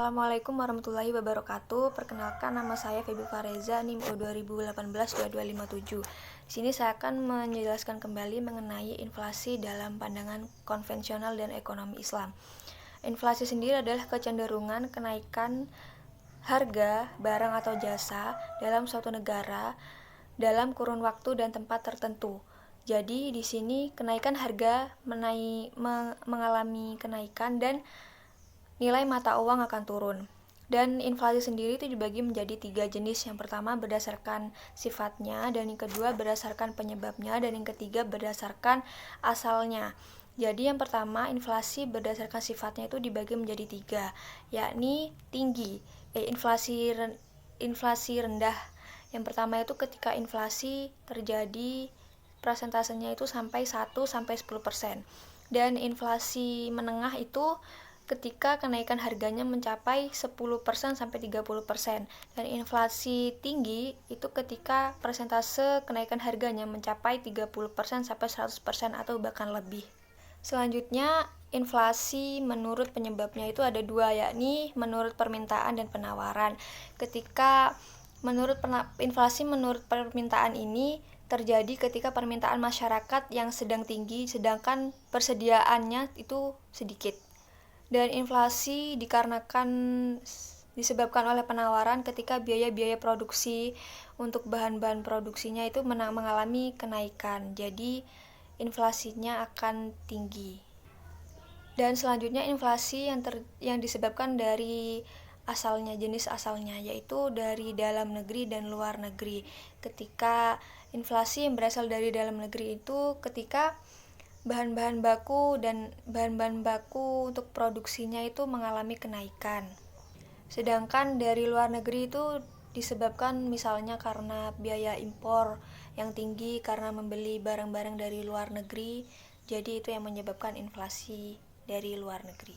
Assalamualaikum warahmatullahi wabarakatuh. Perkenalkan, nama saya Feby Fareza, NIM O 2018-2257. Di sini saya akan menjelaskan kembali mengenai inflasi dalam pandangan konvensional dan ekonomi Islam. Inflasi sendiri adalah kecenderungan kenaikan harga barang atau jasa dalam suatu negara dalam kurun waktu dan tempat tertentu. Jadi di sini kenaikan harga mengalami kenaikan dan nilai mata uang akan turun. Dan inflasi sendiri itu dibagi menjadi 3 jenis. Yang pertama berdasarkan sifatnya, dan yang kedua berdasarkan penyebabnya, dan yang ketiga berdasarkan asalnya. Jadi yang pertama, inflasi berdasarkan sifatnya itu dibagi menjadi 3, yakni tinggi, inflasi rendah. Yang pertama itu ketika inflasi terjadi persentasenya itu sampai 1-10%. Dan inflasi menengah itu ketika kenaikan harganya mencapai 10% sampai 30%. Dan inflasi tinggi itu ketika persentase kenaikan harganya mencapai 30% sampai 100% atau bahkan lebih. Selanjutnya, inflasi menurut penyebabnya itu ada 2, yakni menurut permintaan dan penawaran. Ketika inflasi menurut permintaan ini terjadi ketika permintaan masyarakat yang sedang tinggi sedangkan persediaannya itu sedikit. Dan inflasi disebabkan oleh penawaran ketika biaya-biaya produksi untuk bahan-bahan produksinya itu mengalami kenaikan. Jadi inflasinya akan tinggi. Dan selanjutnya inflasi yang disebabkan dari jenis asalnya, yaitu dari dalam negeri dan luar negeri. Ketika inflasi yang berasal dari dalam negeri itu ketika bahan-bahan baku untuk produksinya itu mengalami kenaikan. Sedangkan dari luar negeri itu disebabkan misalnya karena biaya impor yang tinggi karena membeli barang-barang dari luar negeri. Jadi itu yang menyebabkan inflasi dari luar negeri.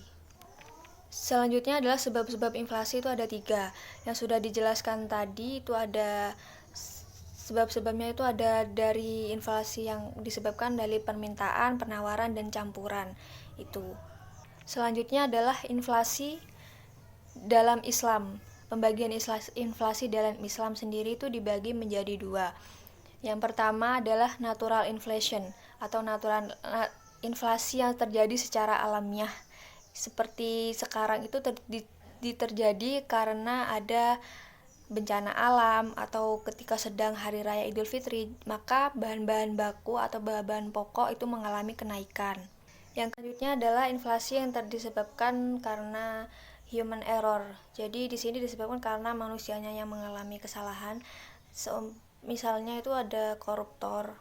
Selanjutnya adalah sebab-sebab inflasi itu ada 3. Yang sudah dijelaskan tadi itu ada sebab-sebabnya itu ada dari inflasi yang disebabkan dari permintaan, penawaran, dan campuran itu. Selanjutnya adalah inflasi dalam Islam. Pembagian inflasi dalam Islam sendiri itu dibagi menjadi 2. Yang pertama adalah natural inflation atau inflasi yang terjadi secara alamiah. Seperti sekarang itu terjadi karena ada bencana alam atau ketika sedang hari raya Idul Fitri, maka bahan-bahan baku atau bahan pokok itu mengalami kenaikan. Yang selanjutnya adalah inflasi yang disebabkan karena human error. Jadi di sini disebabkan karena manusianya yang mengalami kesalahan. Misalnya itu ada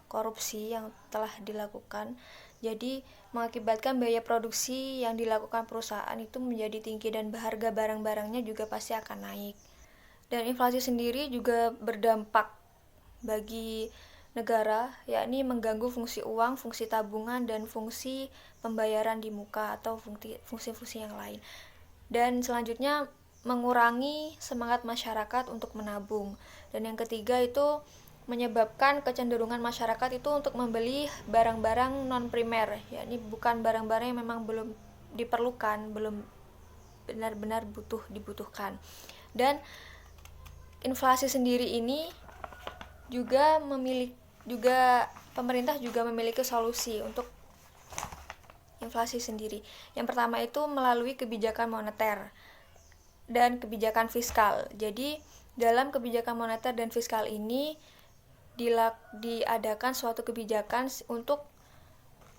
korupsi yang telah dilakukan. Jadi mengakibatkan biaya produksi yang dilakukan perusahaan itu menjadi tinggi dan harga barang-barangnya juga pasti akan naik. Dan inflasi sendiri juga berdampak bagi negara, yakni mengganggu fungsi uang, fungsi tabungan, dan fungsi pembayaran di muka atau fungsi-fungsi yang lain. Dan selanjutnya mengurangi semangat masyarakat untuk menabung. Dan yang ketiga itu menyebabkan kecenderungan masyarakat itu untuk membeli barang-barang non-primer, yakni bukan barang-barang yang memang belum diperlukan, belum benar-benar dibutuhkan. Dan inflasi sendiri ini juga pemerintah juga memiliki solusi untuk inflasi sendiri. Yang pertama itu melalui kebijakan moneter dan kebijakan fiskal. Jadi dalam kebijakan moneter dan fiskal ini diadakan suatu kebijakan untuk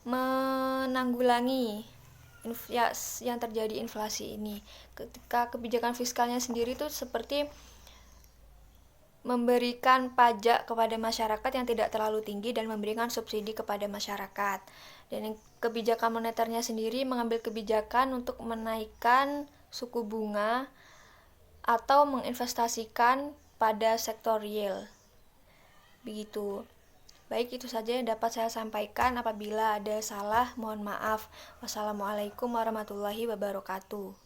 menanggulangi yang terjadi inflasi ini. Ketika kebijakan fiskalnya sendiri itu seperti memberikan pajak kepada masyarakat yang tidak terlalu tinggi dan memberikan subsidi kepada masyarakat. Dan kebijakan moneternya sendiri mengambil kebijakan untuk menaikkan suku bunga atau menginvestasikan pada sektor real. Begitu. Baik, itu saja yang dapat saya sampaikan. Apabila ada salah, mohon maaf. Wassalamualaikum warahmatullahi wabarakatuh.